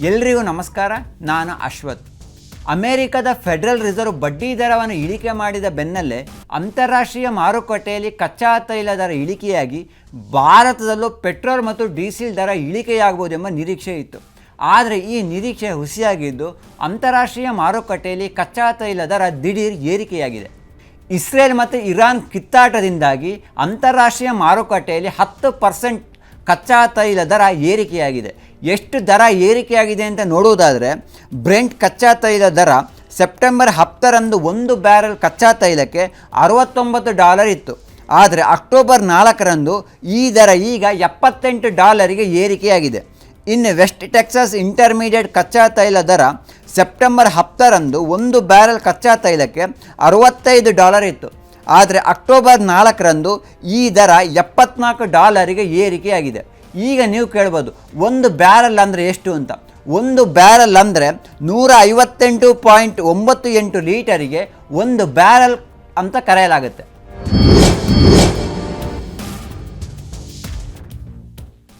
ಎಲ್ರಿಗೂ ನಮಸ್ಕಾರ. ನಾನು ಅಶ್ವಥ್. ಅಮೆರಿಕದ ಫೆಡರಲ್ ರಿಸರ್ವ್ ಬಡ್ಡಿ ದರವನ್ನು ಇಳಿಕೆ ಮಾಡಿದ ಬೆನ್ನಲ್ಲೇ ಅಂತಾರಾಷ್ಟ್ರೀಯ ಮಾರುಕಟ್ಟೆಯಲ್ಲಿ ಕಚ್ಚಾ ತೈಲ ದರ ಇಳಿಕೆಯಾಗಿ ಭಾರತದಲ್ಲೂ ಪೆಟ್ರೋಲ್ ಮತ್ತು ಡೀಸೆಲ್ ದರ ಇಳಿಕೆಯಾಗಬಹುದೆಂಬ ನಿರೀಕ್ಷೆ ಇತ್ತು. ಆದರೆ ಈ ನಿರೀಕ್ಷೆ ಹುಸಿಯಾಗಿದ್ದು ಅಂತಾರಾಷ್ಟ್ರೀಯ ಮಾರುಕಟ್ಟೆಯಲ್ಲಿ ಕಚ್ಚಾ ತೈಲ ದರ ದಿಢೀರ್ ಏರಿಕೆಯಾಗಿದೆ. ಇಸ್ರೇಲ್ ಮತ್ತು ಇರಾನ್ ಕಿತ್ತಾಟದಿಂದಾಗಿ ಅಂತಾರಾಷ್ಟ್ರೀಯ ಮಾರುಕಟ್ಟೆಯಲ್ಲಿ 10% ಕಚ್ಚಾ ತೈಲ ದರ ಏರಿಕೆಯಾಗಿದೆ. ಎಷ್ಟು ದರ ಏರಿಕೆಯಾಗಿದೆ ಅಂತ ನೋಡುವುದಾದರೆ, ಬ್ರೆಂಟ್ ಕಚ್ಚಾ ತೈಲ ದರ ಸೆಪ್ಟೆಂಬರ್ 10ರಂದು 1 ಬ್ಯಾರೆಲ್ ಕಚ್ಚಾ ತೈಲಕ್ಕೆ $69 ಇತ್ತು. ಆದರೆ ಅಕ್ಟೋಬರ್ 4ರಂದು ಈ ದರ ಈಗ $78ಗೆ ಏರಿಕೆಯಾಗಿದೆ. ಇನ್ನು ವೆಸ್ಟ್ ಟೆಕ್ಸಾಸ್ ಇಂಟರ್ಮೀಡಿಯೇಟ್ ಕಚ್ಚಾ ತೈಲ ದರ ಸೆಪ್ಟೆಂಬರ್ 10ರಂದು 1 ಬ್ಯಾರೆಲ್ ಕಚ್ಚಾ ತೈಲಕ್ಕೆ $65 ಇತ್ತು. ಆದರೆ ಅಕ್ಟೋಬರ್ 4ರಂದು ಈ ದರ $74ಗೆ ಏರಿಕೆಯಾಗಿದೆ. ಈಗ ನೀವು ಕೇಳ್ಬೋದು, 1 ಬ್ಯಾರೆಲ್ ಅಂದರೆ ಎಷ್ಟು ಅಂತ. 1 ಬ್ಯಾರೆಲ್ ಅಂದರೆ 158.98 ಲೀಟರಿಗೆ 1 ಬ್ಯಾರೆಲ್ ಅಂತ ಕರೆಯಲಾಗುತ್ತೆ.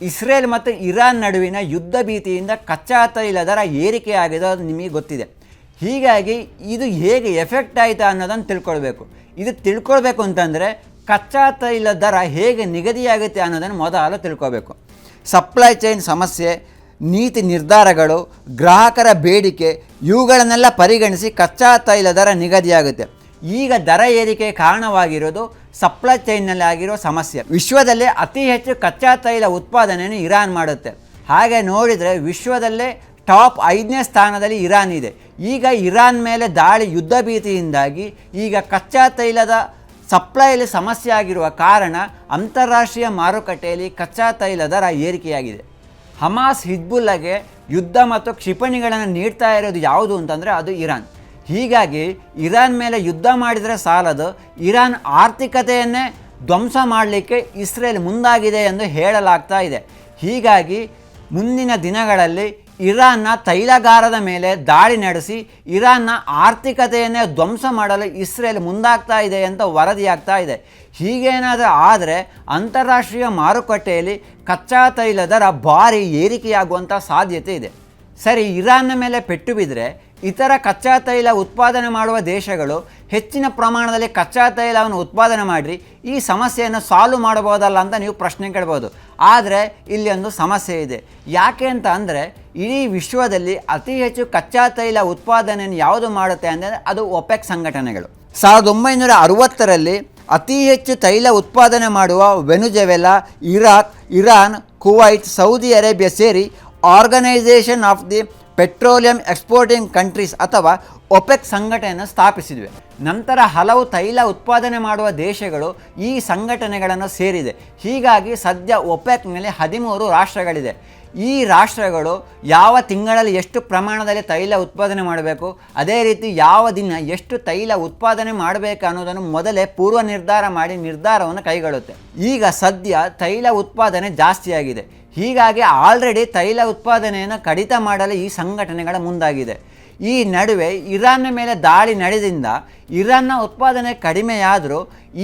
ಇಸ್ರೇಲ್ ಮತ್ತು ಇರಾನ್ ನಡುವಿನ ಯುದ್ಧ ಭೀತಿಯಿಂದ ಕಚ್ಚಾ ತೈಲ ದರ ಏರಿಕೆಯಾಗಿದೆ, ಅದು ನಿಮಗೆ ಗೊತ್ತಿದೆ. ಹೀಗಾಗಿ ಇದು ಹೇಗೆ ಎಫೆಕ್ಟ್ ಆಯಿತಾ ಅನ್ನೋದನ್ನು ತಿಳ್ಕೊಳ್ಬೇಕು. ಇದು ತಿಳ್ಕೊಳ್ಬೇಕು ಅಂತಂದರೆ ಕಚ್ಚಾ ತೈಲ ದರ ಹೇಗೆ ನಿಗದಿಯಾಗುತ್ತೆ ಅನ್ನೋದನ್ನು ಮೊದಲು ತಿಳ್ಕೊಬೇಕು. ಸಪ್ಲೈ ಚೈನ್ ಸಮಸ್ಯೆ, ನೀತಿ ನಿರ್ಧಾರಗಳು, ಗ್ರಾಹಕರ ಬೇಡಿಕೆ ಇವುಗಳನ್ನೆಲ್ಲ ಪರಿಗಣಿಸಿ ಕಚ್ಚಾ ತೈಲ ದರ ನಿಗದಿಯಾಗುತ್ತೆ. ಈಗ ದರ ಏರಿಕೆ ಕಾರಣವಾಗಿರೋದು ಸಪ್ಲೈ ಚೈನ್ನಲ್ಲಿ ಆಗಿರೋ ಸಮಸ್ಯೆ. ವಿಶ್ವದಲ್ಲೇ ಅತಿ ಹೆಚ್ಚು ಕಚ್ಚಾ ತೈಲ ಉತ್ಪಾದನೆಯನ್ನು ಇರಾನ್ ಮಾಡುತ್ತೆ. ಹಾಗೆ ನೋಡಿದರೆ ವಿಶ್ವದಲ್ಲೇ ಟಾಪ್ 5ನೇ ಸ್ಥಾನದಲ್ಲಿ ಇರಾನ್ ಇದೆ. ಈಗ ಇರಾನ್ ಮೇಲೆ ದಾಳಿ ಯುದ್ಧ ಭೀತಿಯಿಂದಾಗಿ ಈಗ ಕಚ್ಚಾ ತೈಲದ ಸಪ್ಲೈಯಲ್ಲಿ ಸಮಸ್ಯೆ ಆಗಿರುವ ಕಾರಣ ಅಂತಾರಾಷ್ಟ್ರೀಯ ಮಾರುಕಟ್ಟೆಯಲ್ಲಿ ಕಚ್ಚಾ ತೈಲ ದರ ಏರಿಕೆಯಾಗಿದೆ. ಹಮಾಸ್ ಹಿಜ್ಬುಲ್ಲಾಗೆ ಯುದ್ಧ ಮತ್ತು ಕ್ಷಿಪಣಿಗಳನ್ನು ನೀಡ್ತಾ ಇರೋದು ಯಾವುದು ಅಂತಂದರೆ ಅದು ಇರಾನ್. ಹೀಗಾಗಿ ಇರಾನ್ ಮೇಲೆ ಯುದ್ಧ ಮಾಡಿದರೆ ಸಾಲದು, ಇರಾನ್ ಆರ್ಥಿಕತೆಯನ್ನೇ ಧ್ವಂಸ ಮಾಡಲಿಕ್ಕೆ ಇಸ್ರೇಲ್ ಮುಂದಾಗಿದೆ ಎಂದು ಹೇಳಲಾಗ್ತಾ ಇದೆ. ಹೀಗಾಗಿ ಮುಂದಿನ ದಿನಗಳಲ್ಲಿ ಇರಾನ್ನ ತೈಲಗಾರದ ಮೇಲೆ ದಾಳಿ ನಡೆಸಿ ಇರಾನ್ನ ಆರ್ಥಿಕತೆಯನ್ನೇ ಧ್ವಂಸ ಮಾಡಲು ಇಸ್ರೇಲ್ ಮುಂದಾಗ್ತಾ ಇದೆ ಅಂತ ವರದಿಯಾಗ್ತಾ ಇದೆ. ಹೀಗೇನಾದರೂ ಆದರೆ ಅಂತಾರಾಷ್ಟ್ರೀಯ ಮಾರುಕಟ್ಟೆಯಲ್ಲಿ ಕಚ್ಚಾ ತೈಲ ದರ ಭಾರಿ ಏರಿಕೆಯಾಗುವಂಥ ಸಾಧ್ಯತೆ ಇದೆ. ಸರಿ, ಇರಾನ್ನ ಮೇಲೆ ಪೆಟ್ಟು ಬಿದ್ದರೆ ಇತರ ಕಚ್ಚಾ ತೈಲ ಉತ್ಪಾದನೆ ಮಾಡುವ ದೇಶಗಳು ಹೆಚ್ಚಿನ ಪ್ರಮಾಣದಲ್ಲಿ ಕಚ್ಚಾ ತೈಲವನ್ನು ಉತ್ಪಾದನೆ ಮಾಡಿ ಈ ಸಮಸ್ಯೆಯನ್ನು ಸಾಲ್ವ್ ಮಾಡಬಹುದಲ್ಲ ಅಂತ ನೀವು ಪ್ರಶ್ನೆ ಕೇಳ್ಬೋದು. ಆದರೆ ಇಲ್ಲಿ ಒಂದು ಸಮಸ್ಯೆ ಇದೆ. ಯಾಕೆ ಅಂತ ಅಂದರೆ, ಇಡೀ ವಿಶ್ವದಲ್ಲಿ ಅತಿ ಹೆಚ್ಚು ಕಚ್ಚಾ ತೈಲ ಉತ್ಪಾದನೆಯನ್ನು ಯಾವುದು ಮಾಡುತ್ತೆ ಅಂದರೆ ಅದು ಒಪೆಕ್ ಸಂಘಟನೆಗಳು. 1960ರಲ್ಲಿ ಅತಿ ಹೆಚ್ಚು ತೈಲ ಉತ್ಪಾದನೆ ಮಾಡುವ Venezuela, Iraq, Iran, Kuwait, Saudi Arabia ಸೇರಿ organisation of the petroleum exporting countries ಅಥವಾ ಒಪೆಕ್ ಸಂಘಟನೆಯನ್ನು ಸ್ಥಾಪಿಸಿದ್ವಿ. ನಂತರ ಹಲವು ತೈಲ ಉತ್ಪಾದನೆ ಮಾಡುವ ದೇಶಗಳು ಈ ಸಂಘಟನೆಗಳನ್ನು ಸೇರಿದೆ. ಹೀಗಾಗಿ ಸದ್ಯ ಒಪೆಕ್ನಲ್ಲಿ 13 ರಾಷ್ಟ್ರಗಳಿದೆ. ಈ ರಾಷ್ಟ್ರಗಳು ಯಾವ ತಿಂಗಳಲ್ಲಿ ಎಷ್ಟು ಪ್ರಮಾಣದಲ್ಲಿ ತೈಲ ಉತ್ಪಾದನೆ ಮಾಡಬೇಕು, ಅದೇ ರೀತಿ ಯಾವ ದಿನ ಎಷ್ಟು ತೈಲ ಉತ್ಪಾದನೆ ಮಾಡಬೇಕು ಅನ್ನೋದನ್ನು ಮೊದಲೇ ಪೂರ್ವ ನಿರ್ಧಾರ ಮಾಡಿ ನಿರ್ಧಾರವನ್ನು ಕೈಗೊಳ್ಳುತ್ತೆ. ಈಗ ಸದ್ಯ ತೈಲ ಉತ್ಪಾದನೆ ಜಾಸ್ತಿಯಾಗಿದೆ. ಹೀಗಾಗಿ ಆಲ್ರೆಡಿ ತೈಲ ಉತ್ಪಾದನೆಯನ್ನು ಕಡಿತ ಮಾಡಲು ಈ ಸಂಘಟನೆಗಳ ಮುಂದಾಗಿದೆ. ಈ ನಡುವೆ ಇರಾನ್ನ ಮೇಲೆ ದಾಳಿ ನಡೆದಿಂದ ಇರಾನ್ನ ಉತ್ಪಾದನೆ ಕಡಿಮೆಯಾದರೂ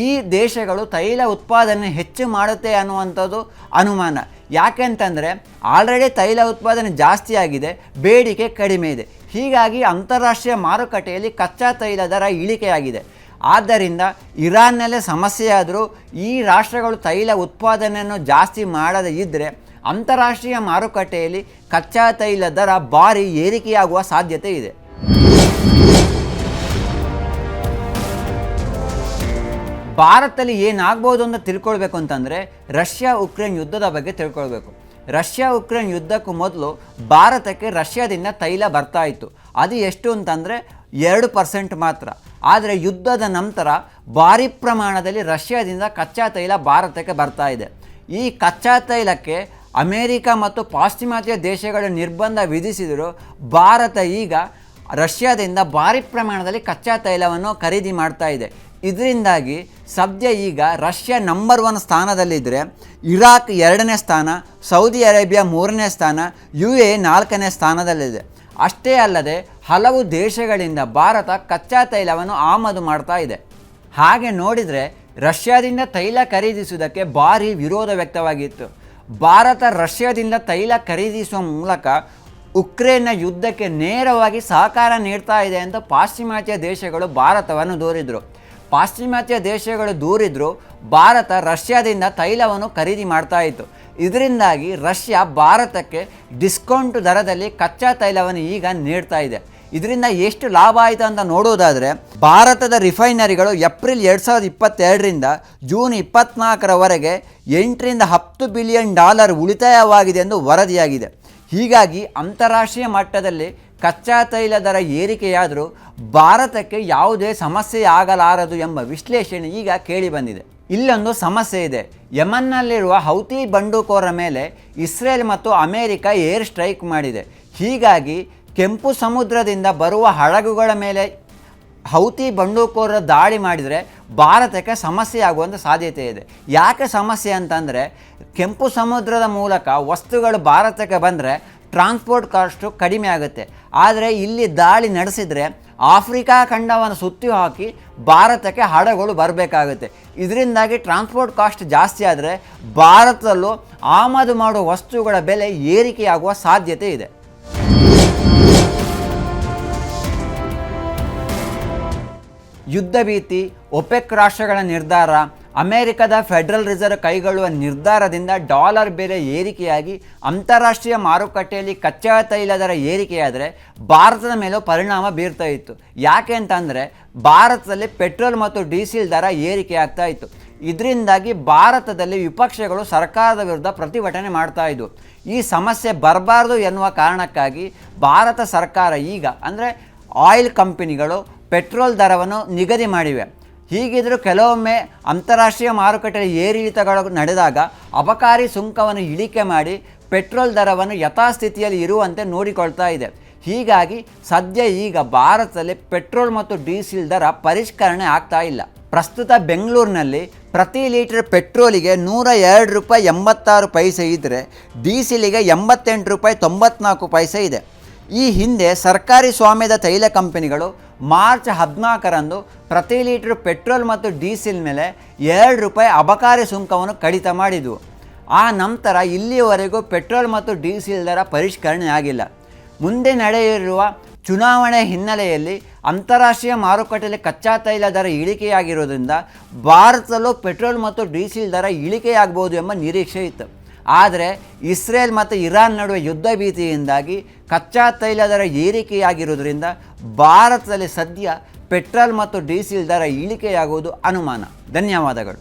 ಈ ದೇಶಗಳು ತೈಲ ಉತ್ಪಾದನೆ ಹೆಚ್ಚು ಮಾಡುತ್ತೆ ಅನ್ನುವಂಥದ್ದು ಅನುಮಾನ. ಯಾಕೆಂತಂದರೆ ಆಲ್ರೆಡಿ ತೈಲ ಉತ್ಪಾದನೆ ಜಾಸ್ತಿ ಆಗಿದೆ, ಬೇಡಿಕೆ ಕಡಿಮೆ ಇದೆ. ಹೀಗಾಗಿ ಅಂತಾರಾಷ್ಟ್ರೀಯ ಮಾರುಕಟ್ಟೆಯಲ್ಲಿ ಕಚ್ಚಾ ತೈಲ ದರ ಇಳಿಕೆಯಾಗಿದೆ. ಆದ್ದರಿಂದ ಇರಾನ್ನಲ್ಲೇ ಸಮಸ್ಯೆಯಾದರೂ ಈ ರಾಷ್ಟ್ರಗಳು ತೈಲ ಉತ್ಪಾದನೆಯನ್ನು ಜಾಸ್ತಿ ಮಾಡದೇ ಇದ್ದರೆ ಅಂತಾರಾಷ್ಟ್ರೀಯ ಮಾರುಕಟ್ಟೆಯಲ್ಲಿ ಕಚ್ಚಾ ತೈಲ ದರ ಭಾರಿ ಏರಿಕೆಯಾಗುವ ಸಾಧ್ಯತೆ ಇದೆ. ಭಾರತದಲ್ಲಿ ಏನಾಗ್ಬೋದು ಅಂತ ತಿಳ್ಕೊಳ್ಬೇಕು ಅಂತಂದರೆ ರಷ್ಯಾ ಉಕ್ರೇನ್ ಯುದ್ಧದ ಬಗ್ಗೆ ತಿಳ್ಕೊಳ್ಬೇಕು. ರಷ್ಯಾ ಉಕ್ರೇನ್ ಯುದ್ಧಕ್ಕೂ ಮೊದಲು ಭಾರತಕ್ಕೆ ರಷ್ಯಾದಿಂದ ತೈಲ ಬರ್ತಾ ಇತ್ತು. ಅದು ಎಷ್ಟು ಅಂತಂದರೆ 2% ಮಾತ್ರ. ಆದರೆ ಯುದ್ಧದ ನಂತರ ಭಾರಿ ಪ್ರಮಾಣದಲ್ಲಿ ರಷ್ಯಾದಿಂದ ಕಚ್ಚಾ ತೈಲ ಭಾರತಕ್ಕೆ ಬರ್ತಾ ಇದೆ. ಈ ಕಚ್ಚಾ ತೈಲಕ್ಕೆ ಅಮೇರಿಕ ಮತ್ತು ಪಾಶ್ಚಿಮಾತ್ಯ ದೇಶಗಳು ನಿರ್ಬಂಧ ವಿಧಿಸಿದರೂ ಭಾರತ ಈಗ ರಷ್ಯಾದಿಂದ ಭಾರಿ ಪ್ರಮಾಣದಲ್ಲಿ ಕಚ್ಚಾ ತೈಲವನ್ನು ಖರೀದಿ ಮಾಡ್ತಾ ಇದೆ. ಇದರಿಂದಾಗಿ ಸದ್ಯ ಈಗ ರಷ್ಯಾ ನಂಬರ್ 1 ಸ್ಥಾನದಲ್ಲಿದ್ದರೆ, ಇರಾಕ್ 2ನೇ ಸ್ಥಾನ, ಸೌದಿ ಅರೇಬಿಯಾ 3ನೇ ಸ್ಥಾನ, UAE 4ನೇ ಸ್ಥಾನದಲ್ಲಿದೆ. ಅಷ್ಟೇ ಅಲ್ಲದೆ ಹಲವು ದೇಶಗಳಿಂದ ಭಾರತ ಕಚ್ಚಾ ತೈಲವನ್ನು ಆಮದು ಮಾಡ್ತಾ ಇದೆ. ಹಾಗೆ ನೋಡಿದರೆ ರಷ್ಯಾದಿಂದ ತೈಲ ಖರೀದಿಸುವುದಕ್ಕೆ ಭಾರಿ ವಿರೋಧ ವ್ಯಕ್ತವಾಗಿತ್ತು. ಭಾರತ ರಷ್ಯಾದಿಂದ ತೈಲ ಖರೀದಿಸುವ ಮೂಲಕ ಉಕ್ರೇನ್ನ ಯುದ್ಧಕ್ಕೆ ನೇರವಾಗಿ ಸಹಕಾರ ನೀಡ್ತಾ ಇದೆ ಅಂತ ಪಾಶ್ಚಿಮಾತ್ಯ ದೇಶಗಳು ಭಾರತವನ್ನು ದೂರಿದ್ರು. ಪಾಶ್ಚಿಮಾತ್ಯ ದೇಶಗಳು ದೂರಿದ್ರು ಭಾರತ ರಷ್ಯಾದಿಂದ ತೈಲವನ್ನು ಖರೀದಿ ಮಾಡ್ತಾ ಇತ್ತು. ಇದರಿಂದಾಗಿ ರಷ್ಯಾ ಭಾರತಕ್ಕೆ ಡಿಸ್ಕೌಂಟ್ ದರದಲ್ಲಿ ಕಚ್ಚಾ ತೈಲವನ್ನು ಈಗ ನೀಡ್ತಾ ಇದೆ. ಇದರಿಂದ ಎಷ್ಟು ಲಾಭ ಆಯಿತು ಅಂತ ನೋಡೋದಾದರೆ, ಭಾರತದ ರಿಫೈನರಿಗಳು ಏಪ್ರಿಲ್ 2022ರಿಂದ ಜೂನ್ 24ರವರೆಗೆ $8 ಬಿಲಿಯನ್ ಉಳಿತಾಯವಾಗಿದೆ ಎಂದು ವರದಿಯಾಗಿದೆ. ಹೀಗಾಗಿ ಅಂತಾರಾಷ್ಟ್ರೀಯ ಮಟ್ಟದಲ್ಲಿ ಕಚ್ಚಾ ತೈಲ ದರ ಏರಿಕೆಯಾದರೂ ಭಾರತಕ್ಕೆ ಯಾವುದೇ ಸಮಸ್ಯೆ ಆಗಲಾರದು ಎಂಬ ವಿಶ್ಲೇಷಣೆ ಈಗ ಕೇಳಿಬಂದಿದೆ. ಇಲ್ಲೊಂದು ಸಮಸ್ಯೆ ಇದೆ. ಯಮನ್ನಲ್ಲಿರುವ ಹೌತಿ ಬಂಡುಕೋರರ ಮೇಲೆ ಇಸ್ರೇಲ್ ಮತ್ತು ಅಮೆರಿಕ ಏರ್ ಸ್ಟ್ರೈಕ್ ಮಾಡಿದೆ. ಹೀಗಾಗಿ ಕೆಂಪು ಸಮುದ್ರದಿಂದ ಬರುವ ಹಡಗುಗಳ ಮೇಲೆ ಹೌತಿ ಬಂಡುಕೋರರ ದಾಳಿ ಮಾಡಿದರೆ ಭಾರತಕ್ಕೆ ಸಮಸ್ಯೆ ಆಗುವಂಥ ಸಾಧ್ಯತೆ ಇದೆ. ಯಾಕೆ ಸಮಸ್ಯೆ ಅಂತಂದರೆ, ಕೆಂಪು ಸಮುದ್ರದ ಮೂಲಕ ವಸ್ತುಗಳು ಭಾರತಕ್ಕೆ ಬಂದರೆ ಟ್ರಾನ್ಸ್ಪೋರ್ಟ್ ಕಾಸ್ಟು ಕಡಿಮೆ ಆಗುತ್ತೆ. ಆದರೆ ಇಲ್ಲಿ ದಾಳಿ ನಡೆಸಿದರೆ ಆಫ್ರಿಕಾ ಖಂಡವನ್ನು ಸುತ್ತಿ ಹಾಕಿ ಭಾರತಕ್ಕೆ ಹಡಗುಗಳು ಬರಬೇಕಾಗುತ್ತೆ. ಇದರಿಂದಾಗಿ ಟ್ರಾನ್ಸ್ಪೋರ್ಟ್ ಕಾಸ್ಟ್ ಜಾಸ್ತಿ ಆದರೆ ಭಾರತದಲ್ಲೂ ಆಮದು ಮಾಡುವ ವಸ್ತುಗಳ ಬೆಲೆ ಏರಿಕೆಯಾಗುವ ಸಾಧ್ಯತೆ ಇದೆ. ಯುದ್ಧ ಭೀತಿ, ಒಪೆಕ್ ರಾಷ್ಟ್ರಗಳ ನಿರ್ಧಾರ, ಅಮೆರಿಕದ ಫೆಡರಲ್ ರಿಸರ್ವ್ ಕೈಗೊಳ್ಳುವ ನಿರ್ಧಾರದಿಂದ ಡಾಲರ್ ಬೆಲೆ ಏರಿಕೆಯಾಗಿ ಅಂತಾರಾಷ್ಟ್ರೀಯ ಮಾರುಕಟ್ಟೆಯಲ್ಲಿ ಕಚ್ಚಾ ತೈಲ ದರ ಏರಿಕೆಯಾದರೆ ಭಾರತದ ಮೇಲೂ ಪರಿಣಾಮ ಬೀರ್ತಾ ಇತ್ತು. ಯಾಕೆ ಅಂತಂದರೆ, ಭಾರತದಲ್ಲಿ ಪೆಟ್ರೋಲ್ ಮತ್ತು ಡೀಸೆಲ್ ದರ ಏರಿಕೆ ಆಗ್ತಾ ಇತ್ತು. ಇದರಿಂದಾಗಿ ಭಾರತದಲ್ಲಿ ವಿಪಕ್ಷಗಳು ಸರ್ಕಾರದ ವಿರುದ್ಧ ಪ್ರತಿಭಟನೆ ಮಾಡ್ತಾ ಇದ್ವು. ಈ ಸಮಸ್ಯೆ ಬರಬಾರ್ದು ಎನ್ನುವ ಕಾರಣಕ್ಕಾಗಿ ಭಾರತ ಸರ್ಕಾರ ಈಗ ಅಂದರೆ ಆಯಿಲ್ ಕಂಪನಿಗಳು ಪೆಟ್ರೋಲ್ ದರವನ್ನು ನಿಗದಿ ಮಾಡಿವೆ. ಹೀಗಿದ್ದರೂ ಕೆಲವೊಮ್ಮೆ ಅಂತಾರಾಷ್ಟ್ರೀಯ ಮಾರುಕಟ್ಟೆಯಲ್ಲಿ ಏರಿಳಿತಗಳು ನಡೆದಾಗ ಅಬಕಾರಿ ಸುಂಕವನ್ನು ಇಳಿಕೆ ಮಾಡಿ ಪೆಟ್ರೋಲ್ ದರವನ್ನು ಯಥಾಸ್ಥಿತಿಯಲ್ಲಿ ಇರುವಂತೆ ನೋಡಿಕೊಳ್ತಾ ಇದೆ. ಹೀಗಾಗಿ ಸದ್ಯ ಈಗ ಭಾರತದಲ್ಲಿ ಪೆಟ್ರೋಲ್ ಮತ್ತು ಡೀಸೆಲ್ ದರ ಪರಿಷ್ಕರಣೆ ಆಗ್ತಾ ಇಲ್ಲ. ಪ್ರಸ್ತುತ ಬೆಂಗಳೂರಿನಲ್ಲಿ ಪ್ರತಿ ಲೀಟರ್ ಪೆಟ್ರೋಲಿಗೆ $102.86 ಇದ್ದರೆ ಡೀಸೆಲಿಗೆ $88.94 ಇದೆ. ಈ ಹಿಂದೆ ಸರ್ಕಾರಿ ಸ್ವಾಮ್ಯದ ತೈಲ ಕಂಪನಿಗಳು ಮಾರ್ಚ್ 14ರಂದು ಪ್ರತಿ ಲೀಟರ್ ಪೆಟ್ರೋಲ್ ಮತ್ತು ಡೀಸೆಲ್ ಮೇಲೆ $2 ಅಬಕಾರಿ ಸುಂಕವನ್ನು ಕಡಿತ ಮಾಡಿದವು. ಆ ನಂತರ ಇಲ್ಲಿಯವರೆಗೂ ಪೆಟ್ರೋಲ್ ಮತ್ತು ಡೀಸೆಲ್ ದರ ಪರಿಷ್ಕರಣೆ ಆಗಿಲ್ಲ. ಮುಂದೆ ನಡೆಯಲಿರುವ ಚುನಾವಣೆ ಹಿನ್ನೆಲೆಯಲ್ಲಿ ಅಂತಾರಾಷ್ಟ್ರೀಯ ಮಾರುಕಟ್ಟೆಯಲ್ಲಿ ಕಚ್ಚಾ ತೈಲ ದರ ಇಳಿಕೆಯಾಗಿರೋದ್ರಿಂದ ಭಾರತದಲ್ಲೂ ಪೆಟ್ರೋಲ್ ಮತ್ತು ಡೀಸೆಲ್ ದರ ಇಳಿಕೆಯಾಗಬಹುದು ಎಂಬ ನಿರೀಕ್ಷೆ ಇತ್ತು. ಆದರೆ ಇಸ್ರೇಲ್ ಮತ್ತು ಇರಾನ್ ನಡುವೆ ಯುದ್ಧ ಭೀತಿಯಿಂದಾಗಿ ಕಚ್ಚಾ ತೈಲ ದರ ಏರಿಕೆಯಾಗಿರುವುದರಿಂದ ಭಾರತದಲ್ಲಿ ಸದ್ಯ ಪೆಟ್ರೋಲ್ ಮತ್ತು ಡೀಸೆಲ್ ದರ ಇಳಿಕೆಯಾಗುವುದು ಅನುಮಾನ. ಧನ್ಯವಾದಗಳು.